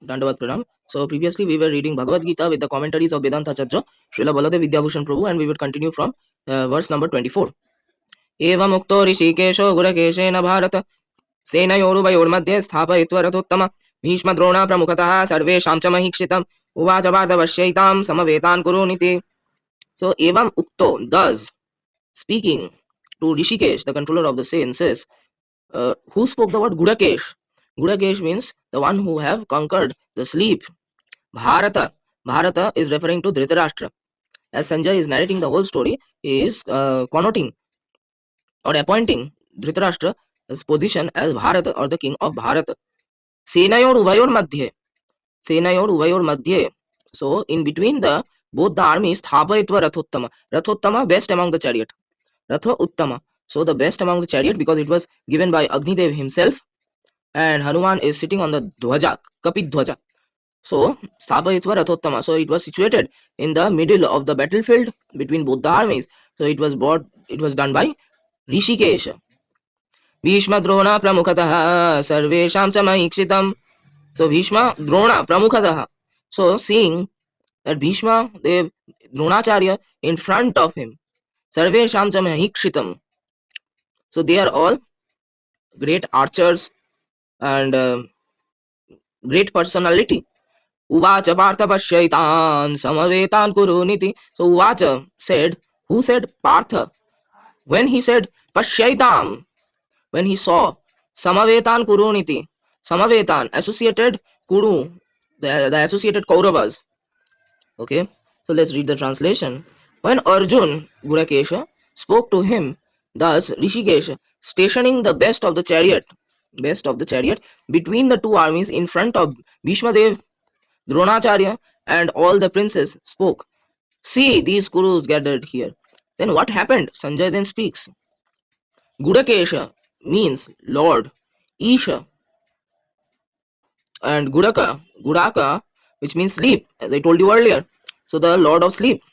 Dandavat Pranam. So previously we were reading Bhagavad Gita with the commentaries of Vedanta Acharya Srila Baladev Vidyabhushan Prabhu, and we would continue from verse number 24. Evam ukto rishikesho gurakeshena bharata सेनयोरुभयोर्मध्ये स्थापयित्वा रथोत्तम भीष्मद्रोण प्रमुखतः सर्वेषां च महिक्षितम् उवाच पार्थपश्यैतां समवेतान् कुरुनिति. So evam ukto, thus speaking to Rishikesh, the controller of the senses, who spoke the word Gudakesh? Gudakesh means the one who have conquered the sleep. Bharata. Bharata is referring to Dhritarashtra. As Sanjaya is narrating the whole story, he is connoting or appointing Dhritarashtra's position as Bharata, or the king of Bharata. Senayor Uvayor Madhye. Senayor Uvayor Madhye. So in between the both the armies, Thapayitva Rathottama. Rathottama, best among the chariot. Ratha Uttama. So the best among the chariot, because it was given by Agnidev himself, and Hanuman is sitting on the Dhwaja, Kapit Dhwaja. So Sthapayitva Rathottama. So it was situated in the middle of the battlefield between both the armies. So it was done by Rishikesh. Bhishma Drona Pramukhatah Sarvesham cha Mahikshitam. So Bhishma Drona Pramukhatah. So seeing that Bhishma, the Dronacharya in front of him, Sarvesham cha Mahikshitam. So they are all great archers and great personality. Uvacha Partha Pashyaitan Samavetan Kuruniti. So Uvacha said, who said? Partha. When he said Pashyaitam, when he saw Samavetan Kuruniti, Samavetan, associated Kuru, the associated Kauravas. Okay, so let's read the translation. When Arjun, Gurakesha, spoke to him, thus Rishikesh, stationing the best of the chariot between the two armies in front of Bhishma Dev, Dronacharya, and all the princes, spoke. See these Kurus gathered here. Then what happened? Sanjay then speaks. Gudakesha means Lord, Isha, and Gudaka, which means sleep, as I told you earlier. So the Lord of sleep.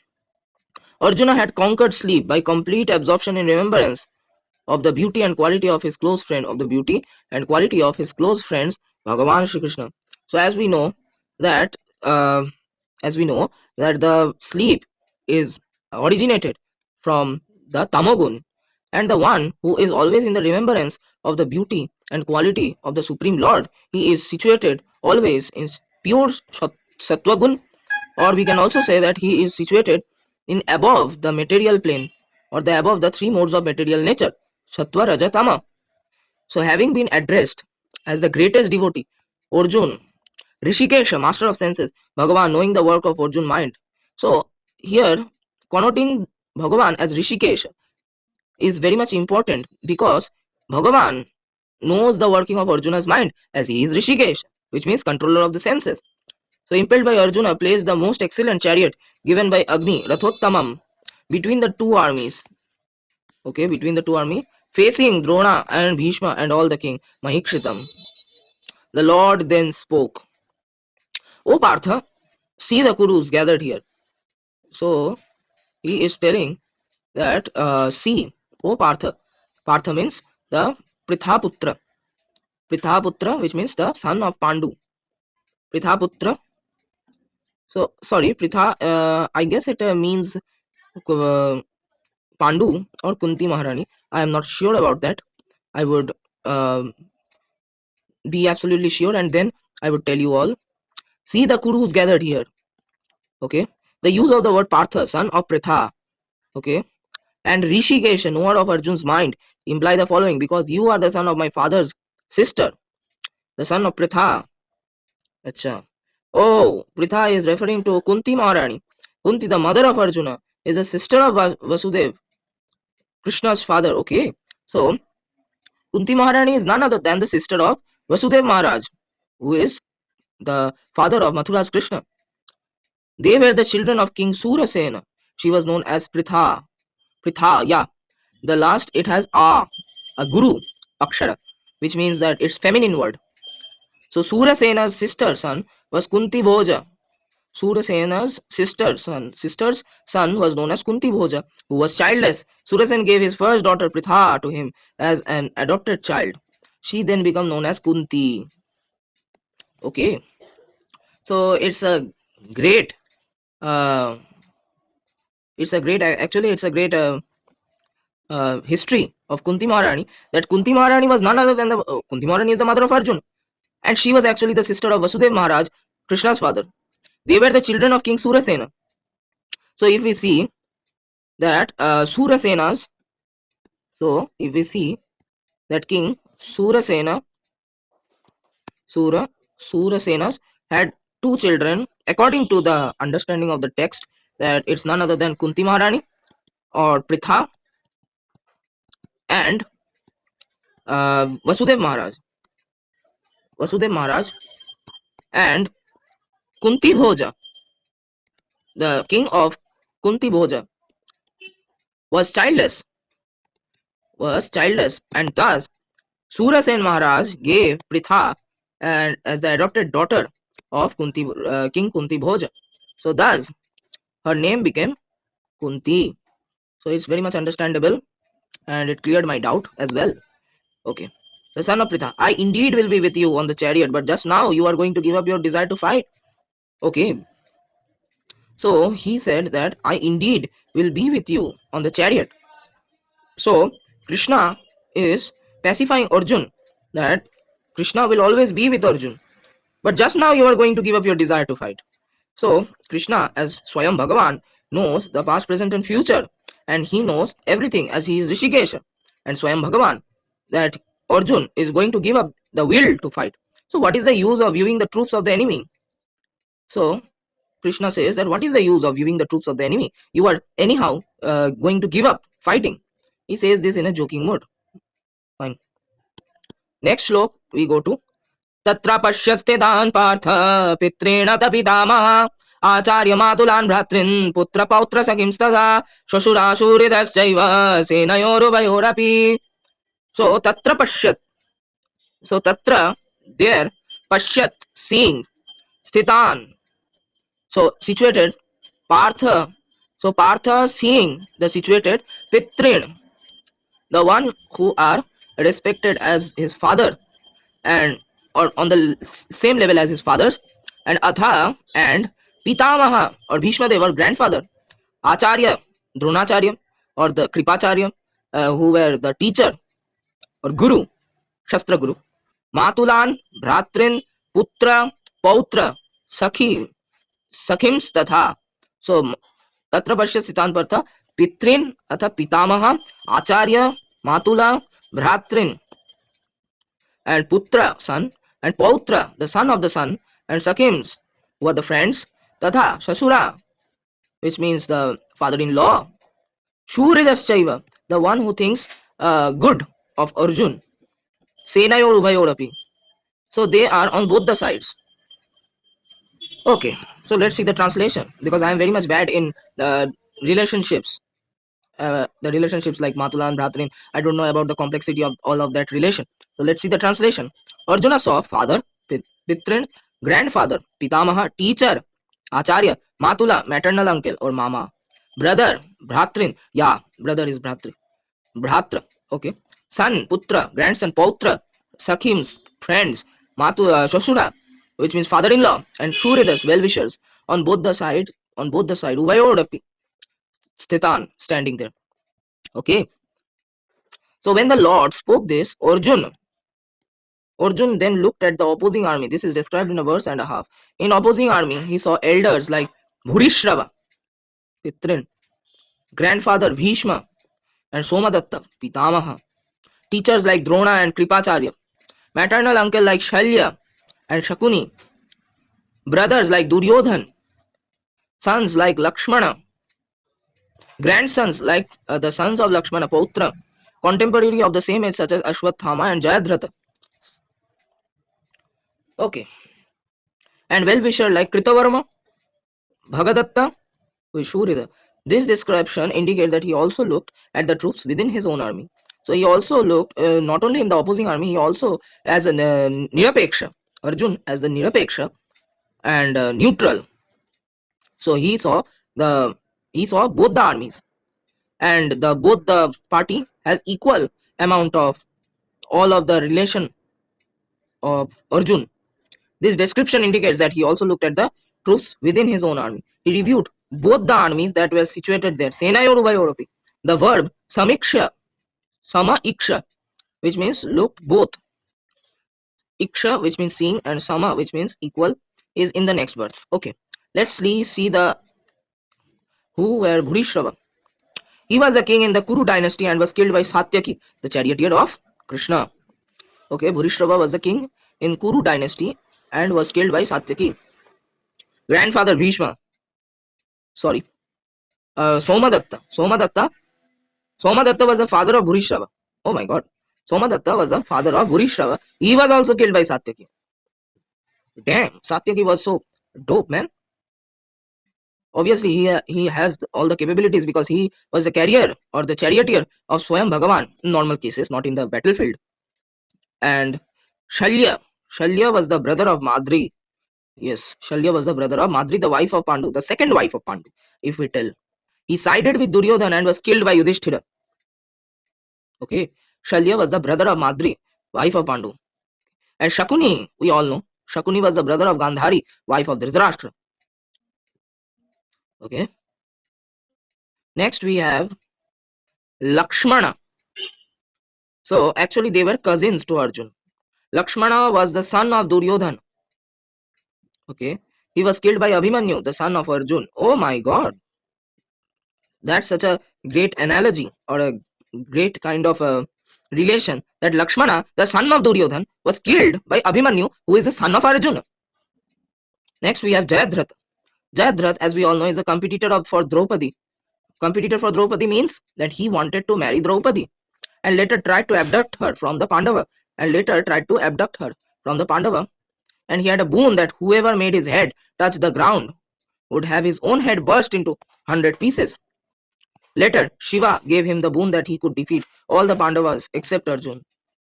Arjuna had conquered sleep by complete absorption in remembrance of the beauty and quality of his close friend, Bhagavan Shri Krishna. So as we know that the sleep is originated from the tamogun, and the one who is always in the remembrance of the beauty and quality of the Supreme Lord, he is situated always in pure sattvagun, or we can also say that he is situated in above the material plane, or above the three modes of material nature, sattva, raja, tama. So having been addressed as the greatest devotee, Arjun, Rishikesh, master of senses, Bhagavan, knowing the work of Arjun mind. So here connoting Bhagavan as Rishikesh is very much important, because Bhagavan knows the working of Arjuna's mind, as he is Rishikesh, which means controller of the senses. So impelled by Arjuna, placed the most excellent chariot given by Agni, Rathottamam, between the two armies. Okay, between the two armies, facing Drona and Bhishma and all the king, Mahikshitam. The Lord then spoke. O Partha, see the Kurus gathered here. So he is telling that, see, O Partha. Partha means the Prithaputra. Prithaputra, which means the son of Pandu. Prithaputra. So, sorry, Pritha, I guess it means Pandu or Kunti Maharani. I am not sure about that. I would be absolutely sure, and then I would tell you all. See the Kurus gathered here. Okay. The use of the word Partha, son of Pritha. Okay. And Rishikesh, knower of Arjun's mind, imply the following: because you are the son of my father's sister, the son of Pritha. Acha. Oh, Pritha is referring to Kunti Maharani. Kunti, the mother of Arjuna, is a sister of Vasudev, Krishna's father. Okay. So, Kunti Maharani is none other than the sister of Vasudev Maharaj, who is the father of Mathura's Krishna. They were the children of King Surasena. She was known as Pritha. Pritha, yeah. The last, it has a guru, akshara, which means that it's feminine word. So Surasena's sister son was Kunti Bhoja. Surasena's sister's son was known as Kunti Bhoja, who was childless. Surasen gave his first daughter Pritha to him as an adopted child. She then became known as Kunti. Okay. So it's a great, uh, actually it's a great history of Kunti Maharani, that Kunti Maharani was none other than the Kunti Maharani is the mother of Arjuna, and she was actually the sister of Vasudev Maharaj, Krishna's father. They were the children of King Surasena. So if we see that Surasena's, so if we see that King Surasenas had two children, according to the understanding of the text, that it's none other than Kunti Maharani or Pritha and Vasudev Maharaj and Kunti Bhoja, the king of Kunti Bhoja, was childless, and thus Surasen Maharaj gave Pritha and as the adopted daughter of King Kunti Bhoja. So thus her name became Kunti. So it's very much understandable, and it cleared my doubt as well. Okay. The son of Pritha, I indeed will be with you on the chariot, but just now you are going to give up your desire to fight. Okay. So he said that I indeed will be with you on the chariot. So Krishna is pacifying Arjun that Krishna will always be with Arjun. But just now you are going to give up your desire to fight. So Krishna, as Swayam Bhagavan, knows the past, present and future, and he knows everything as he is Rishikesha and Swayam Bhagavan, that Arjun is going to give up the will to fight. So what is the use of viewing the troops of the enemy? So Krishna says that what is the use of viewing the troops of the enemy? You are anyhow going to give up fighting. He says this in a joking mood. Fine. Next slok we go to तत्र पश्यस्ते तान् पार्थ पित्रेण तपितामह आचार्य मातुलान् भ्रातॄन् पुत्र पौत्र सखिंस्तथा श्वशुराशुरितश्चैव सेनयोरुभयोरपि. So tatra pashyat, so tatra there, pashyat seeing, sthitan, so situated, partha, so partha seeing the situated, pitrin, the one who are respected as his father and or on the same level as his fathers, and Atha and Pitamaha or Bhishma Dev or grandfather, Acharya, Dronacharya or the Kripacharya, who were the teacher or Guru, Shastra Guru, Matulan, Bhratrin, Putra, Pautra, Sakhims Tatha. So Tatra Pashya Sitan Partha, Pitrin Atha Pitamaha, Acharya, Matula, Bhratrin, and Putra, son, and Pautra, the son of the son, and Sakhims, who are the friends, Tatha, Shasura, which means the father-in-law, Shuridaschaiva, the one who thinks good of Arjun, Senayor Ubhayorapi. So they are on both the sides. Okay, so let's see the translation, because I am very much bad in relationships. The relationships like Matula and Bhratrin, I don't know about the complexity of all of that relation. So let's see the translation. Arjuna saw father, Pitrin, grandfather, Pitamaha, teacher, Acharya, Matula, maternal uncle or mama, brother, Bhratrin, yeah, brother is Bhratra, okay, son, Putra, grandson, Pautra, Sakhims, friends, Shoshura, which means father-in-law, and Shuridas, well-wishers, on both the side, Uvayodapi, Sthitan, standing there. Okay. So when the Lord spoke this, Arjun then looked at the opposing army. This is described in a verse and a half. In opposing army, he saw elders like Bhurishrava, Pitrin, grandfather Bhishma, and Somadatta, Pitamaha, teachers like Drona and Kripacharya, maternal uncle like Shalya and Shakuni, brothers like Duryodhan, sons like Lakshmana, grandsons like the sons of Lakshmana, Pautra, contemporary of the same age such as Ashwathama and Jayadratha. Okay. And well-wisher like Kritavarma, Bhagadatta, Vishurida. This description indicates that he also looked at the troops within his own army. So he also looked not only in the opposing army, he also as a Nirapeksha, Arjun as the Nirapeksha and neutral. So he saw both the armies, and both the party has equal amount of all of the relation of Arjun. This description indicates that he also looked at the troops within his own army. He reviewed both the armies that were situated there. Senayoru Ubhayoropi. The verb samiksha, sama iksha, which means looked both. Iksha, which means seeing, and sama, which means equal, is in the next verse. Okay, let's see the who were Bhurishrava. He was a king in the Kuru dynasty and was killed by Satyaki, the charioteer of Krishna. Okay, Bhurishrava was the king in Kuru dynasty and was killed by Satyaki. Grandfather Bhishma, sorry, Somadatta. Somadatta was the father of Bhurishrava. Oh my god. Somadatta was the father of Bhurishrava. He was also killed by Satyaki. Damn, Satyaki was so dope, man. Obviously, he has all the capabilities because he was the carrier or the charioteer of Swayam Bhagavan in normal cases, not in the battlefield. And Shalya was the brother of Madri. Yes, Shalya was the brother of Madri, the wife of Pandu, the second wife of Pandu, if we tell. He sided with Duryodhana and was killed by Yudhishthira. Okay, Shalya was the brother of Madri, wife of Pandu. And Shakuni, we all know, Shakuni was the brother of Gandhari, wife of Dhritarashtra. Okay. Next we have Lakshmana. So actually they were cousins to Arjun. Lakshmana was the son of Duryodhana. Okay. He was killed by Abhimanyu, the son of Arjun. Oh my god. That's such a great analogy or a great kind of a relation that Lakshmana, the son of Duryodhana, was killed by Abhimanyu, who is the son of Arjuna. Next we have Jayadratha. Jayadratha, as we all know, is a for Draupadi. Competitor for Draupadi means that he wanted to marry Draupadi and later tried to abduct her from the Pandava and he had a boon that whoever made his head touch the ground would have his own head burst into 100 pieces. Later, Shiva gave him the boon that he could defeat all the Pandavas except Arjun.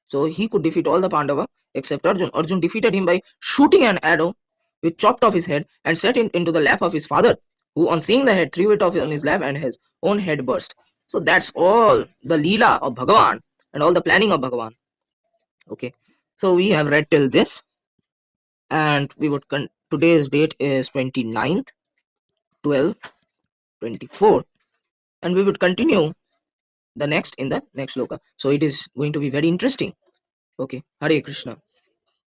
So he could defeat all the Pandava except Arjun. Arjun defeated him by shooting an arrow which chopped off his head and set it into the lap of his father, who on seeing the head threw it off on his lap and his own head burst. So that's all the Leela of Bhagavan and all the planning of Bhagavan. Okay, so we have read till this and we would today's date is 29th 12 24 and we would continue the next in the next loka. So it is going to be very interesting. Okay, Hare Krishna.